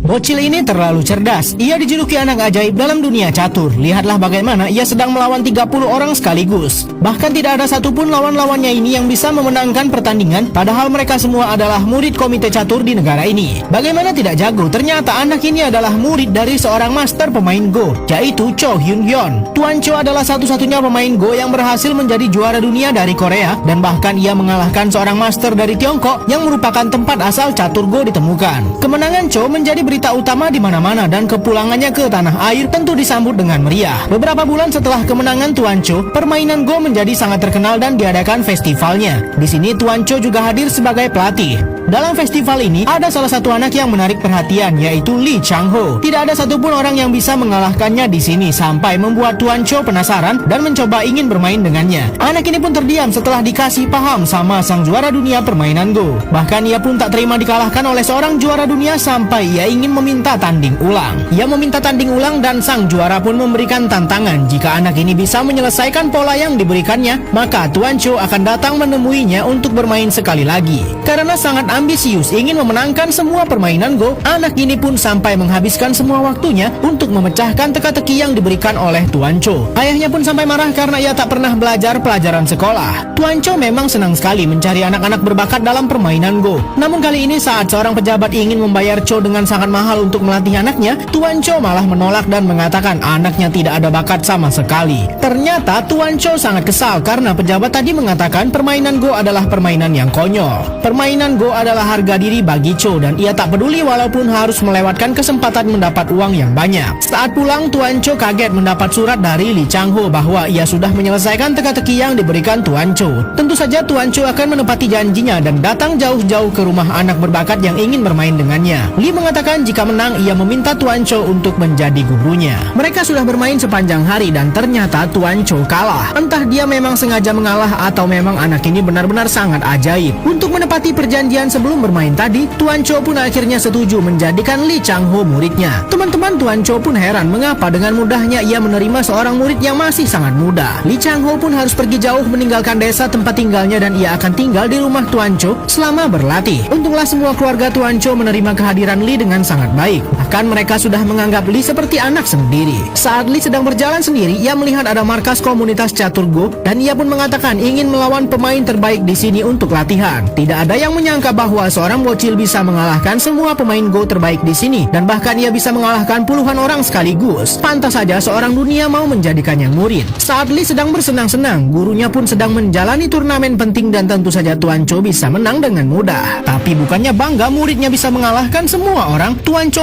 Bocil ini terlalu cerdas. Ia dijuluki anak ajaib dalam dunia catur. Lihatlah bagaimana ia sedang melawan 30 orang sekaligus. Bahkan tidak ada satupun lawan-lawannya ini yang bisa memenangkan pertandingan, padahal mereka semua adalah murid komite catur di negara ini. Bagaimana tidak jago? Ternyata anak ini adalah murid dari seorang master pemain Go, yaitu Cho Hyun Hyun. Tuan Cho adalah satu-satunya pemain Go yang berhasil menjadi juara dunia dari Korea, dan bahkan ia mengalahkan seorang master dari Tiongkok yang merupakan tempat asal catur Go ditemukan. Kemenangan Cho menjadi berita utama di mana-mana dan kepulangannya ke tanah air tentu disambut dengan meriah. Beberapa bulan setelah kemenangan Tuan Cho, permainan Go menjadi sangat terkenal dan diadakan festivalnya. Di sini Tuan Cho juga hadir sebagai pelatih. Dalam festival ini ada salah satu anak yang menarik perhatian, yaitu Lee Chang-ho. Tidak ada satupun orang yang bisa mengalahkannya di sini, sampai membuat Tuan Cho penasaran dan mencoba ingin bermain dengannya. Anak ini pun terdiam setelah dikasih paham sama sang juara dunia permainan Go. Bahkan ia pun tak terima dikalahkan oleh seorang juara dunia sampai ia ingin meminta tanding ulang. Ia meminta tanding ulang dan sang juara pun memberikan tantangan. Jika anak ini bisa menyelesaikan pola yang diberikannya, maka Tuan Cho akan datang menemuinya untuk bermain sekali lagi. Karena sangat ambisius ingin memenangkan semua permainan Go, anak ini pun sampai menghabiskan semua waktunya untuk memecahkan teka-teki yang diberikan oleh Tuan Cho. Ayahnya pun sampai marah karena ia tak pernah belajar pelajaran sekolah. Tuan Cho memang senang sekali mencari anak-anak berbakat dalam permainan Go. Namun kali ini saat seorang pejabat ingin membayar Cho dengan sangat mahal untuk melatih anaknya, Tuan Cho malah menolak dan mengatakan anaknya tidak ada bakat sama sekali. Ternyata Tuan Cho sangat kesal karena pejabat tadi mengatakan permainan Go adalah permainan yang konyol. Permainan Go adalah harga diri bagi Cho dan ia tak peduli walaupun harus melewatkan kesempatan mendapat uang yang banyak. Saat pulang, Tuan Cho kaget mendapat surat dari Lee Chang-ho bahwa ia sudah menyelesaikan teka-teki yang diberikan Tuan Cho. Tentu saja Tuan Cho akan menepati janjinya dan datang jauh-jauh ke rumah anak berbakat yang ingin bermain dengannya. Lee mengatakan jika menang ia meminta Tuan Cho untuk menjadi gurunya. Mereka sudah bermain sepanjang hari dan ternyata Tuan Cho kalah. Entah dia memang sengaja mengalah atau memang anak ini benar-benar sangat ajaib. Untuk menepati perjanjian sebelum bermain tadi, Tuan Cho pun akhirnya setuju menjadikan Lee Chang-ho muridnya. Teman-teman, Tuan Cho pun heran mengapa dengan mudahnya ia menerima seorang murid yang masih sangat muda. Lee Chang-ho pun harus pergi jauh meninggalkan desa tempat tinggalnya dan ia akan tinggal di rumah Tuan Cho selama berlatih. Untunglah semua keluarga Tuan Cho menerima kehadiran Lee dengan sangat baik. Bahkan mereka sudah menganggap Lee seperti anak sendiri. Saat Lee sedang berjalan sendiri, ia melihat ada markas komunitas catur Go dan ia pun mengatakan ingin melawan pemain terbaik di sini untuk latihan. Tidak ada yang menyangka bahwa seorang bocil bisa mengalahkan semua pemain Go terbaik di sini dan bahkan ia bisa mengalahkan puluhan orang sekaligus. Pantas saja seorang dunia mau menjadikannya murid. Saat Lee sedang bersenang-senang, gurunya pun sedang menjalani turnamen penting dan tentu saja Tuan Cho bisa menang dengan mudah. Tapi bukannya bangga muridnya bisa mengalahkan semua orang, Tuan Cho